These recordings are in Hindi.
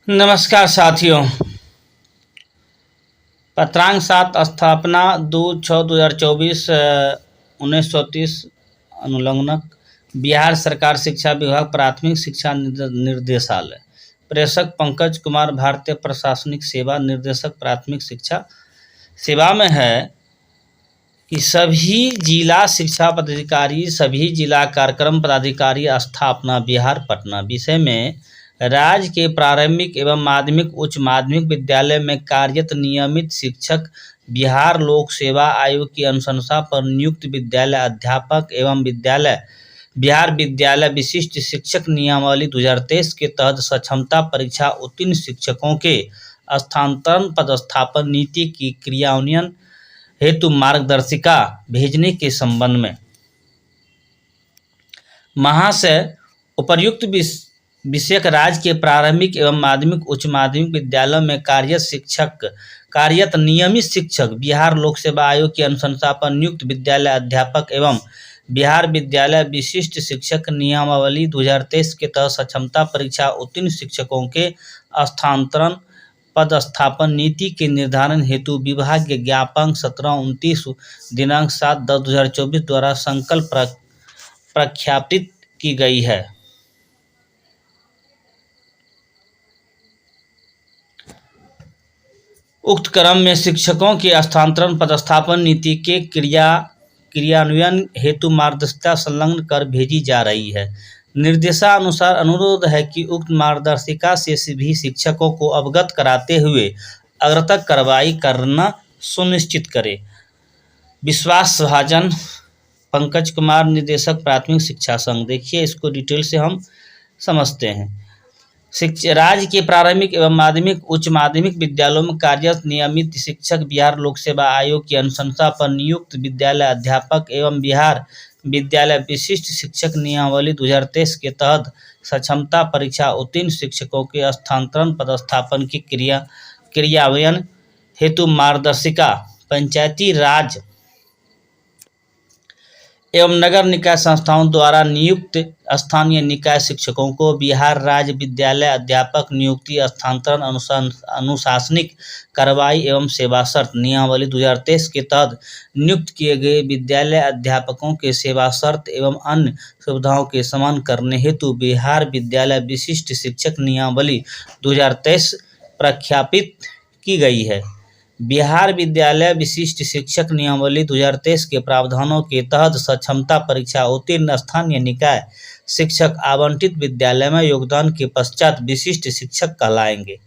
नमस्कार साथियों। पत्रांक 7 स्थापना 2/6/2024 1930 अनुलग्नक बिहार सरकार शिक्षा विभाग प्राथमिक शिक्षा निर्देशालय। प्रेषक पंकज कुमार, भारतीय प्रशासनिक सेवा निर्देशक प्राथमिक शिक्षा सेवा में है कि सभी जिला शिक्षा पदाधिकारी, सभी जिला कार्यक्रम पदाधिकारी स्थापना बिहार पटना विषय में राज्य के प्रारंभिक एवं माध्यमिक उच्च माध्यमिक विद्यालय में कार्यरत नियमित शिक्षक बिहार लोक सेवा आयोग की अनुशंसा पर नियुक्त विद्यालय अध्यापक एवं बिहार विद्यालय विशिष्ट शिक्षक नियमावली 2023 के तहत सक्षमता परीक्षा उत्तीर्ण शिक्षकों के स्थानांतरण पदस्थापन नीति की क्रियान्वयन हेतु मार्गदर्शिका भेजने के संबंध में महाशय उपर्युक्त विषयक राज्य के प्रारंभिक एवं माध्यमिक उच्च माध्यमिक विद्यालयों में कार्यरत नियमित शिक्षक बिहार लोक सेवा आयोग की अनुशंसा पर नियुक्त विद्यालय अध्यापक एवं बिहार विद्यालय विशिष्ट शिक्षक नियमावली 2023 के तहत सक्षमता परीक्षा उत्तीर्ण शिक्षकों के स्थानांतरण पदस्थापन नीति के निर्धारण हेतु विभाग के ज्ञापन 17/29 दिनांक 7/10/2024 द्वारा संकल्प प्रख्यापित की गई है। उक्त क्रम में शिक्षकों के स्थानांतरण पदस्थापन नीति के क्रियान्वयन हेतु मार्गदर्शिका संलग्न कर भेजी जा रही है। निर्देशानुसार अनुरोध है कि उक्त मार्गदर्शिका से सभी शिक्षकों को अवगत कराते हुए अग्रतक कार्रवाई करना सुनिश्चित करें। विश्वास भाजन, पंकज कुमार, निदेशक प्राथमिक शिक्षा संघ। देखिए, इसको डिटेल से हम समझते हैं। राज्य के प्रारंभिक एवं माध्यमिक उच्च माध्यमिक विद्यालयों में कार्यरत नियमित शिक्षक बिहार लोक सेवा आयोग की अनुशंसा पर नियुक्त विद्यालय अध्यापक एवं बिहार विद्यालय विशिष्ट शिक्षक नियमावली 2023 के तहत सक्षमता परीक्षा उत्तीर्ण शिक्षकों के स्थानांतरण पदस्थापन की क्रियान्वयन हेतु मार्गदर्शिका पंचायती राज एवं नगर निकाय संस्थाओं द्वारा नियुक्त स्थानीय निकाय शिक्षकों को बिहार राज्य विद्यालय अध्यापक नियुक्ति स्थानांतरण अनुशासनिक कार्रवाई एवं सेवा शर्त नियमावली 2023 के तहत नियुक्त किए गए विद्यालय अध्यापकों के सेवा शर्त एवं अन्य सुविधाओं के समान करने हेतु बिहार विद्यालय विशिष्ट शिक्षक नियमावली 2023 प्रख्यापित की गई है। बिहार विद्यालय विशिष्ट शिक्षक नियमावली 2023 के प्रावधानों के तहत सक्षमता परीक्षा उत्तीर्ण स्थानीय निकाय शिक्षक आवंटित विद्यालय में योगदान के पश्चात विशिष्ट शिक्षक कहलाएंगे।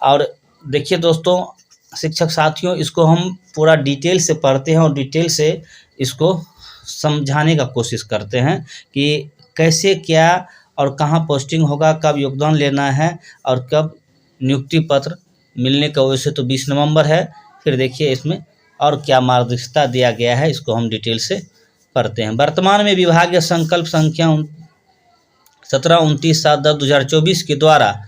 और देखिए दोस्तों, शिक्षक साथियों, इसको हम पूरा डिटेल से पढ़ते हैं और डिटेल से इसको समझाने का कोशिश करते हैं कि कैसे, क्या और कहाँ पोस्टिंग होगा, कब योगदान लेना है और कब नियुक्ति पत्र मिलने का। वैसे तो 20 नवंबर है। फिर देखिए इसमें और क्या मार्गदर्शिता दिया गया है, इसको हम डिटेल से पढ़ते हैं। वर्तमान में विभागीय संकल्प संख्या 17/29/7/2024 के द्वारा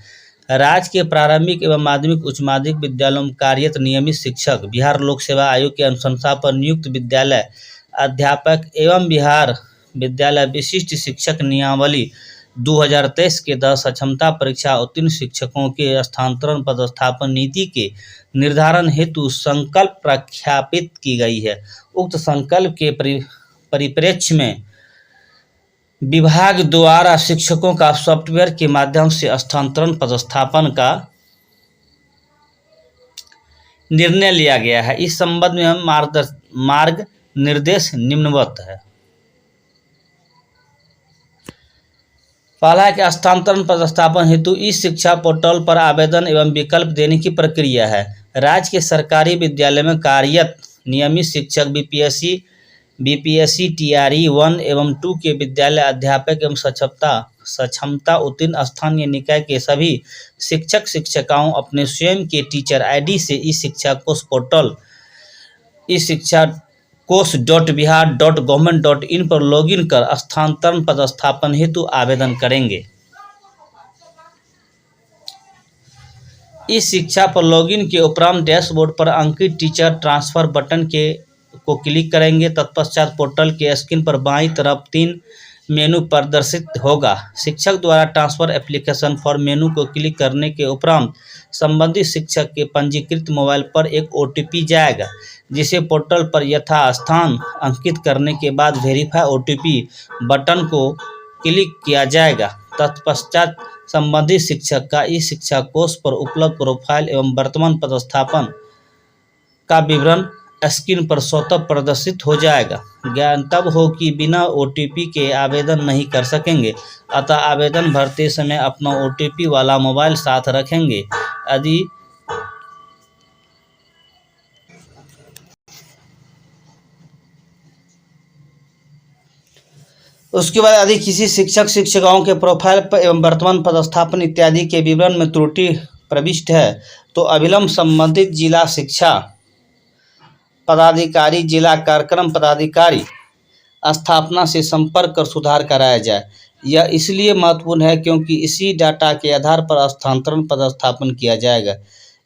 राज्य के प्रारंभिक एवं माध्यमिक उच्च माध्यमिक विद्यालयों में कार्यरत नियमित शिक्षक बिहार लोक सेवा आयोग की अनुशंसा पर नियुक्त विद्यालय अध्यापक एवं बिहार विद्यालय विशिष्ट शिक्षक नियमावली 2023 के तहत सक्षमता परीक्षा उत्तीर्ण शिक्षकों के स्थानांतरण पदस्थापन नीति के निर्धारण हेतु संकल्प प्रख्यापित की गई है। उक्त संकल्प के परिप्रेक्ष्य में विभाग द्वारा शिक्षकों का सॉफ्टवेयर के माध्यम से स्थानांतरण पदस्थापन का निर्णय लिया गया है। इस संबंध में मार्ग निर्देश निम्नवत है। पहला है कि स्थानांतरण पदस्थापन हेतु इस शिक्षा पोर्टल पर आवेदन एवं विकल्प देने की प्रक्रिया है। राज्य के सरकारी विद्यालय में कार्यरत नियमित शिक्षक बीपीएससी TRE 1 एवं 2 के विद्यालय अध्यापक एवं सक्षमता उत्तीर्ण स्थानीय निकाय के सभी शिक्षक शिक्षिकाओं अपने स्वयं के टीचर ID से इस शिक्षा कोष पोर्टल kosh.bihar.government.in पर लॉगिन कर स्थानांतरण पदस्थापन हेतु आवेदन करेंगे। इस शिक्षा पर लॉगिन के उपरांत डैशबोर्ड पर अंकित टीचर ट्रांसफर बटन को क्लिक करेंगे। तत्पश्चात पोर्टल के स्क्रीन पर बाईं तरफ 3 मेनू प्रदर्शित होगा। शिक्षक द्वारा ट्रांसफर एप्लीकेशन फॉर मेनू को क्लिक करने के उपरांत संबंधित शिक्षक के पंजीकृत मोबाइल पर एक ओटीपी जाएगा, जिसे पोर्टल पर यथास्थान अंकित करने के बाद वेरीफाई ओटीपी बटन को क्लिक किया जाएगा। तत्पश्चात संबंधित शिक्षक का इस शिक्षा कोष पर उपलब्ध प्रोफाइल एवं वर्तमान पदस्थापन का विवरण स्क्रीन पर स्वतः प्रदर्शित हो जाएगा। ज्ञान तब हो कि बिना ओटीपी के आवेदन नहीं कर सकेंगे, अतः आवेदन भरते समय अपना ओटीपी वाला मोबाइल साथ रखेंगे। यदि उसके बाद यदि किसी शिक्षक शिक्षिकाओं के प्रोफाइल पर एवं वर्तमान पदस्थापन इत्यादि के विवरण में त्रुटि प्रविष्ट है तो अविलंब संबंधित जिला शिक्षा पदाधिकारी, जिला कार्यक्रम पदाधिकारी स्थापना से संपर्क कर सुधार कराया जाए। यह इसलिए महत्वपूर्ण है क्योंकि इसी डाटा के आधार पर हस्तांतरण पदस्थापन किया जाएगा।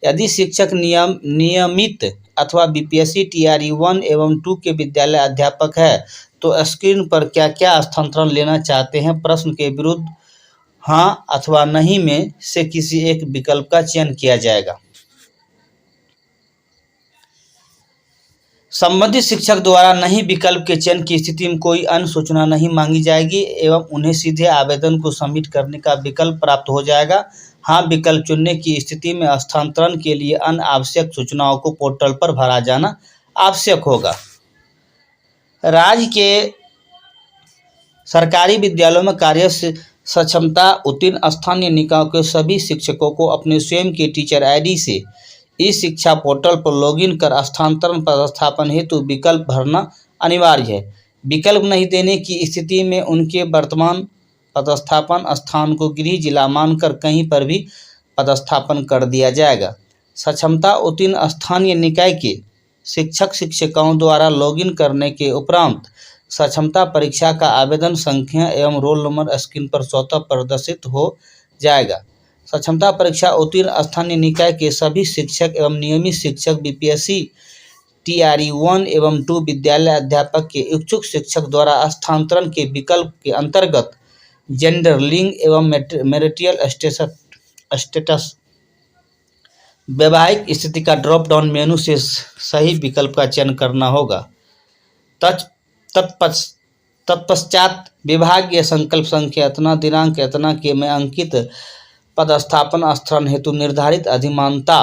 यदि शिक्षक नियमित अथवा बीपीएससी टीआरई 1 एवं 2 के विद्यालय अध्यापक है तो स्क्रीन पर क्या क्या हस्तांतरण लेना चाहते हैं, प्रश्न के विरुद्ध हाँ अथवा नहीं में से किसी एक विकल्प का चयन किया जाएगा। संबंधित शिक्षक द्वारा नहीं विकल्प के चयन की स्थिति में कोई अन्य सूचना नहीं मांगी जाएगी एवं उन्हें सीधे आवेदन को सबमिट करने का विकल्प प्राप्त हो जाएगा। हाँ विकल्प चुनने की स्थिति में हस्तांतरण के लिए अन्य आवश्यक सूचनाओं को पोर्टल पर भरा जाना आवश्यक होगा। राज्य के सरकारी विद्यालयों में कार्य सक्षमता उत्तीर्ण स्थानीय निकायों के सभी शिक्षकों को अपने स्वयं के टीचर आईडी से इस शिक्षा पोर्टल पर लॉगिन कर स्थानांतरण पदस्थापन हेतु विकल्प भरना अनिवार्य है। विकल्प नहीं देने की स्थिति में उनके वर्तमान पदस्थापन स्थान को गृह जिला मानकर कहीं पर भी पदस्थापन कर दिया जाएगा। सक्षमता उत्तीर्ण स्थानीय निकाय के शिक्षक शिक्षिकाओं द्वारा लॉगिन करने के उपरांत सक्षमता परीक्षा का आवेदन संख्या एवं रोल नंबर स्क्रीन पर स्वतः प्रदर्शित हो जाएगा। सक्षमता परीक्षा उत्तीर्ण स्थानीय निकाय के सभी शिक्षक एवं नियमित शिक्षक बीपीएससी टीआरई 1 एवं 2 विद्यालय अध्यापक के इच्छुक शिक्षक द्वारा स्थानांतरण के विकल्प के अंतर्गत जेंडर, लिंग एवं मैरिटल स्टेटस, वैवाहिक स्थिति का ड्रॉप डाउन मेनू से सही विकल्प का चयन करना होगा। तत्पश्चात विभागीय संकल्प संख्या इतना दिनांक इतना के में अंकित पदस्थापन स्थान हेतु निर्धारित अधिमानता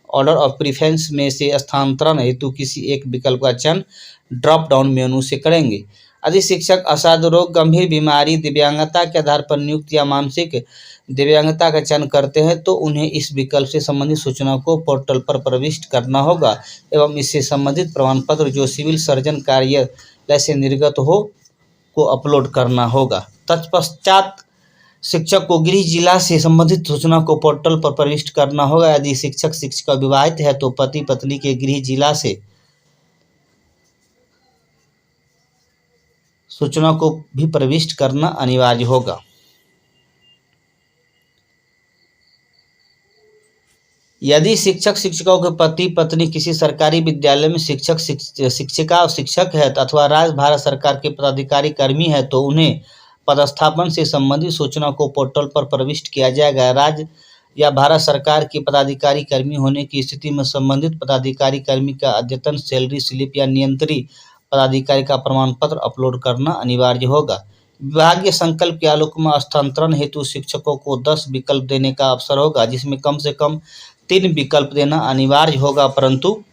ऑर्डर ऑफ प्रीफरेंस में से स्थानांतरण हेतु किसी एक विकल्प का चयन ड्रॉप डाउन मेनू से करेंगे। यदि शिक्षक असाध्य रोग, गंभीर बीमारी, दिव्यांगता के आधार पर नियुक्त या मानसिक दिव्यांगता का चयन करते हैं तो उन्हें इस विकल्प से संबंधित सूचना को पोर्टल पर प्रविष्ट करना होगा एवं इससे संबंधित प्रमाण पत्र जो सिविल सर्जन कार्यालय से निर्गत हो को अपलोड करना होगा। तत्पश्चात शिक्षक को गृह जिला से संबंधित सूचना को पोर्टल पर प्रविष्ट करना होगा। यदि शिक्षक शिक्षिका विवाहित है तो पति पत्नी के गृह जिला से सूचना को भी प्रविष्ट करना अनिवार्य होगा। यदि शिक्षक शिक्षिकाओं के पति पत्नी किसी सरकारी विद्यालय में शिक्षक शिक्षिका और शिक्षक है अथवा राज्य भारत सरकार के पदाधिकारी कर्मी है तो उन्हें पदस्थापन से संबंधित सूचना को पोर्टल पर प्रविष्ट किया जाएगा। राज्य या भारत सरकार के पदाधिकारी कर्मी होने की स्थिति में संबंधित पदाधिकारी कर्मी का अद्यतन सैलरी स्लिप या नियंत्री पदाधिकारी का प्रमाण पत्र अपलोड करना अनिवार्य होगा। विभागीय संकल्प के आलोक में हस्तांतरण हेतु शिक्षकों को 10 विकल्प देने का अवसर होगा, जिसमें कम से कम 3 विकल्प देना अनिवार्य होगा, परंतु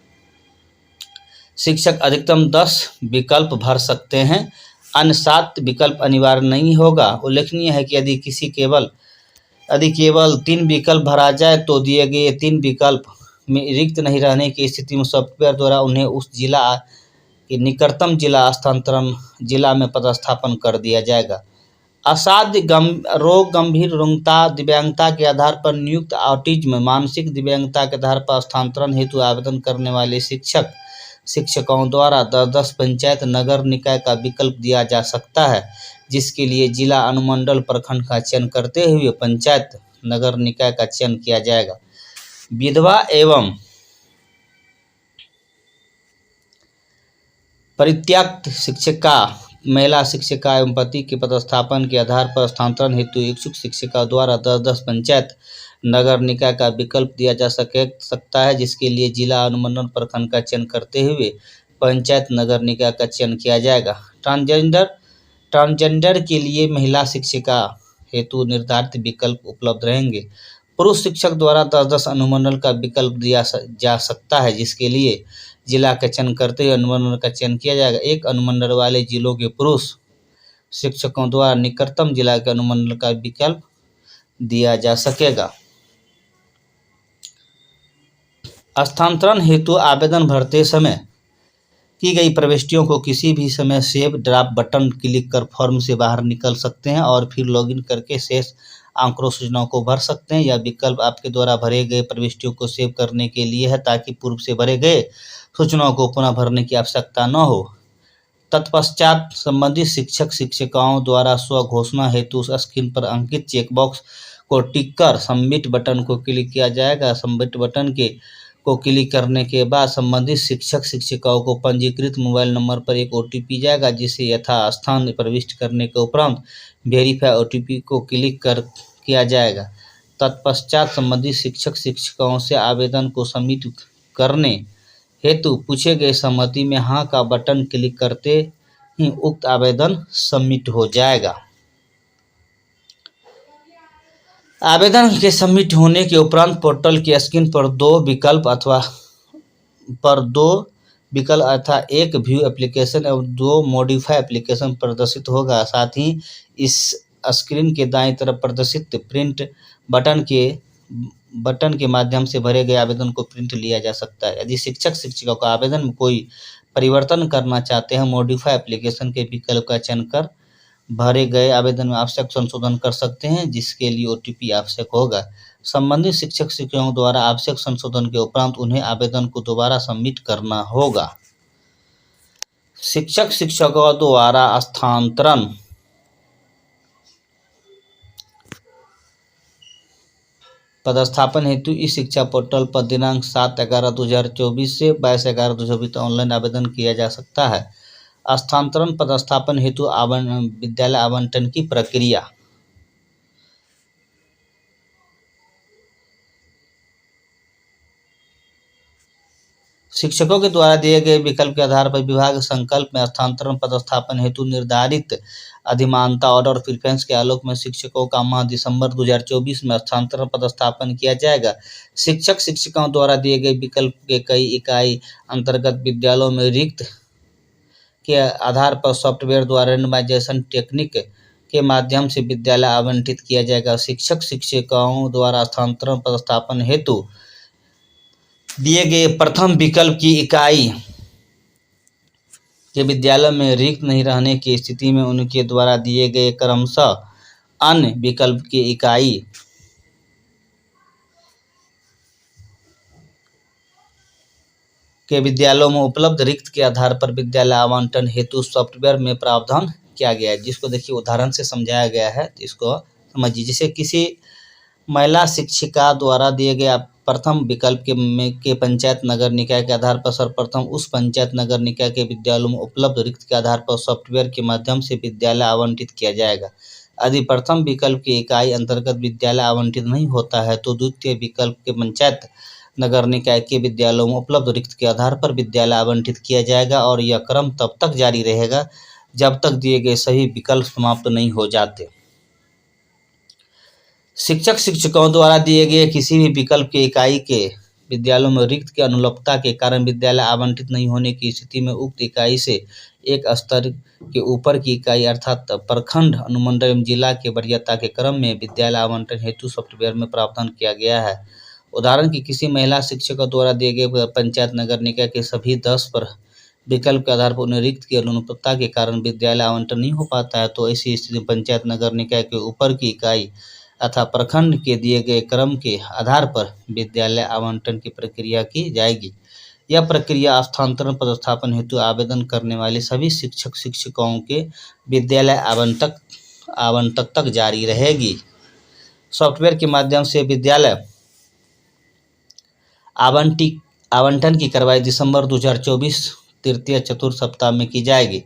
शिक्षक अधिकतम 10 विकल्प भर सकते हैं। अन्य 7 विकल्प अनिवार्य नहीं होगा। उल्लेखनीय है कि यदि केवल 3 विकल्प भरा जाए तो दिए गए 3 विकल्प में रिक्त नहीं रहने की स्थिति में सॉफ्टवेयर द्वारा उन्हें उस जिला के निकटतम जिला स्थानांतरण जिला में पदस्थापन कर दिया जाएगा। असाध्य रोग, गंभीर रुग्णता, दिव्यांगता के आधार पर नियुक्त, ऑटिज्म, मानसिक दिव्यांगता के आधार पर स्थानांतरण हेतु आवेदन करने वाले शिक्षक शिक्षकों द्वारा 10 पंचायत नगर निकाय का विकल्प दिया जा सकता है, जिसके लिए जिला, अनुमंडल, प्रखंड का चयन करते हुए पंचायत नगर निकाय का चयन किया जाएगा। विधवा एवं परित्यक्त शिक्षिका महिला शिक्षिका एवं पति के पदस्थापन के आधार पर स्थानांतरण हेतु इच्छुक शिक्षिका द्वारा 10-10 पंचायत नगर निकाय का विकल्प दिया जा सकता है, जिसके लिए जिला अनुमंडल प्रखंड का चयन करते हुए पंचायत नगर निकाय का चयन किया जाएगा। ट्रांसजेंडर के लिए महिला शिक्षिका हेतु निर्धारित विकल्प उपलब्ध रहेंगे। पुरुष शिक्षक द्वारा 10-10 अनुमंडल का विकल्प दिया जा सकता है, जिसके लिए जिला का चयन करते हुए अनुमंडल का चयन किया जाएगा। एक अनुमंडल वाले जिलों के पुरुष शिक्षकों द्वारा निकटतम जिला के अनुमंडल का विकल्प दिया जा सकेगा। स्थानांतरण हेतु आवेदन भरते समय की गई प्रविष्टियों को किसी भी समय सेव ड्राफ्ट बटन क्लिक कर फॉर्म से बाहर निकल सकते हैं और फिर लॉगिन करके शेष आंकड़ों सूचनाओं को भर सकते हैं। यह विकल्प आपके द्वारा भरे गए प्रविष्टियों को सेव करने के लिए है, ताकि पूर्व से भरे गए सूचनाओं को पुनः भरने की आवश्यकता न हो। तत्पश्चात संबंधित शिक्षक शिक्षिकाओं द्वारा स्व घोषणा हेतु स्क्रीन पर अंकित चेकबॉक्स को टिक कर सबमिट बटन को क्लिक किया जाएगा। सबमिट बटन को क्लिक करने के बाद संबंधित शिक्षक शिक्षिकाओं को पंजीकृत मोबाइल नंबर पर एक OTP जाएगा, जिसे यथास्थान प्रविष्ट करने के उपरांत वेरीफाई OTP को क्लिक किया जाएगा। तत्पश्चात संबंधित शिक्षक शिक्षिकाओं से आवेदन को सबमिट करने हेतु पूछे गए सहमति में हाँ का बटन क्लिक करते ही उक्त आवेदन सबमिट हो जाएगा। आवेदन के सबमिट होने के उपरांत पोर्टल की स्क्रीन पर दो विकल्प अर्थात एक व्यू एप्लीकेशन एवं 2 मॉडिफाई एप्लीकेशन प्रदर्शित होगा। साथ ही इस स्क्रीन के दाईं तरफ प्रदर्शित प्रिंट बटन के माध्यम से भरे गए आवेदन को प्रिंट लिया जा सकता है। यदि शिक्षक शिक्षिका को आवेदन में कोई परिवर्तन करना चाहते हैं, मॉडिफाई एप्लीकेशन के विकल्प का चयन कर भरे गए आवेदन में आवश्यक संशोधन कर सकते हैं, जिसके लिए OTP आवश्यक होगा। संबंधित शिक्षक शिक्षकों द्वारा आवश्यक संशोधन के उपरांत उन्हें आवेदन को दोबारा सबमिट करना होगा। शिक्षक शिक्षकों द्वारा स्थानांतरण पदस्थापन हेतु इस शिक्षा पोर्टल पर दिनांक 7/11/2024 से 22/11/2024 ऑनलाइन आवेदन किया जा सकता है। स्थानांतरण पदस्थापन हेतु विद्यालय आवंटन की प्रक्रिया। शिक्षकों के द्वारा दिए गए विकल्प के आधार पर विभाग संकल्प में स्थानांतरण पदस्थापन हेतु निर्धारित अधिमानता ऑर्डर और प्रेफरेंस के आलोक में शिक्षकों का माह दिसंबर 2024 में स्थानांतरण पदस्थापन किया जाएगा। शिक्षक शिक्षिकाओं द्वारा दिए गए विकल्प के कई इकाई अंतर्गत विद्यालयों में रिक्त के आधार पर सॉफ्टवेयर द्वारा रैंडमाइजेशन टेक्निक के माध्यम से विद्यालय आवंटित किया जाएगा। शिक्षक शिक्षिकाओं द्वारा स्थानांतरण पदस्थापन हेतु दिए गए प्रथम विकल्प की इकाई के विद्यालय में रिक्त नहीं रहने की स्थिति में उनके द्वारा दिए गए क्रमशः अन्य विकल्प की इकाई के विद्यालयों में उपलब्ध रिक्त के आधार पर विद्यालय आवंटन हेतु सॉफ्टवेयर में प्रावधान किया गया है, जिसको देखिए उदाहरण से समझाया गया है। इसको समझिए, जैसे किसी महिला शिक्षिका द्वारा दिए गए प्रथम विकल्प के पंचायत नगर निकाय के आधार पर सर्वप्रथम उस पंचायत नगर निकाय के विद्यालयों में उपलब्ध रिक्त के आधार पर सॉफ्टवेयर के माध्यम से विद्यालय आवंटित किया जाएगा। यदि प्रथम विकल्प की इकाई अंतर्गत विद्यालय आवंटित नहीं होता है, तो द्वितीय विकल्प के पंचायत नगर निकाय के विद्यालयों में उपलब्ध रिक्त के आधार पर विद्यालय आवंटित किया जाएगा और यह क्रम तब तक जारी रहेगा जब तक दिए गए सभी विकल्प समाप्त नहीं हो जाते। शिक्षक शिक्षकों द्वारा दिए गए किसी भी विकल्प की इकाई के विद्यालयों में रिक्त की अनुपलब्धता के कारण विद्यालय आवंटित नहीं होने की स्थिति में उक्त इकाई से एक स्तर के ऊपर की इकाई अर्थात प्रखंड, अनुमंडल एवं जिला के वरीयता के क्रम में विद्यालय आवंटन हेतु सॉफ्टवेयर में प्रावधान किया गया है। उदाहरण की किसी महिला शिक्षकों द्वारा दिए गए पंचायत नगर निकाय के सभी 10 पर विकल्प के आधार पर उन्हें रिक्त की अनुपलब्धता के कारण विद्यालय आवंटन नहीं हो पाता है, तो ऐसी स्थिति में पंचायत नगर निकाय के ऊपर की इकाई अथवा प्रखंड के दिए गए क्रम के आधार पर विद्यालय आवंटन की प्रक्रिया की जाएगी। यह प्रक्रिया स्थानांतरण पदस्थापन हेतु आवेदन करने वाले सभी शिक्षक शिक्षिकाओं के विद्यालय आवंटन तक जारी रहेगी। सॉफ्टवेयर के माध्यम से विद्यालय आवंटन की कार्रवाई दिसंबर 2024 तृतीय चतुर्थ सप्ताह में की जाएगी।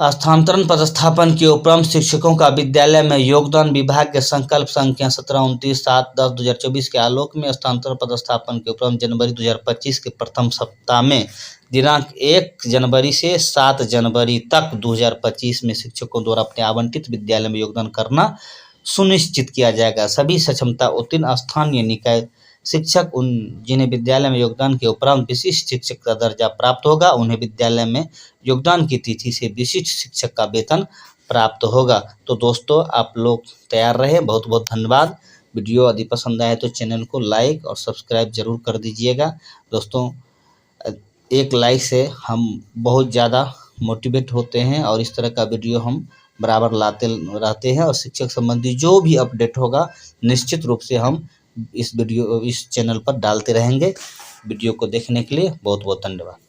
स्थानांतरण पदस्थापन के उपरांत शिक्षकों का विद्यालय में योगदान विभाग के संकल्प संख्या 1729/7/10/2024 के आलोक में स्थानांतरण पदस्थापन के उपरांत जनवरी 2025 के प्रथम सप्ताह में दिनांक 1 जनवरी से 7 जनवरी तक 2025 में शिक्षकों द्वारा अपने आवंटित विद्यालय में योगदान करना सुनिश्चित किया जाएगा। सभी सक्षमता उत्तीर्ण स्थानीय निकाय शिक्षक जिन्हें विद्यालय में योगदान के उपरांत विशिष्ट शिक्षक का दर्जा प्राप्त होगा, उन्हें विद्यालय में योगदान की तिथि से विशिष्ट शिक्षक का वेतन प्राप्त होगा। तो दोस्तों, आप लोग तैयार रहे। बहुत बहुत धन्यवाद। वीडियो यदि पसंद आए तो चैनल को लाइक और सब्सक्राइब जरूर कर दीजिएगा। दोस्तों, एक लाइक से हम बहुत ज़्यादा मोटिवेट होते हैं और इस तरह का वीडियो हम बराबर लाते रहते हैं और शिक्षक संबंधी जो भी अपडेट होगा निश्चित रूप से हम इस चैनल पर डालते रहेंगे। वीडियो को देखने के लिए बहुत बहुत धन्यवाद।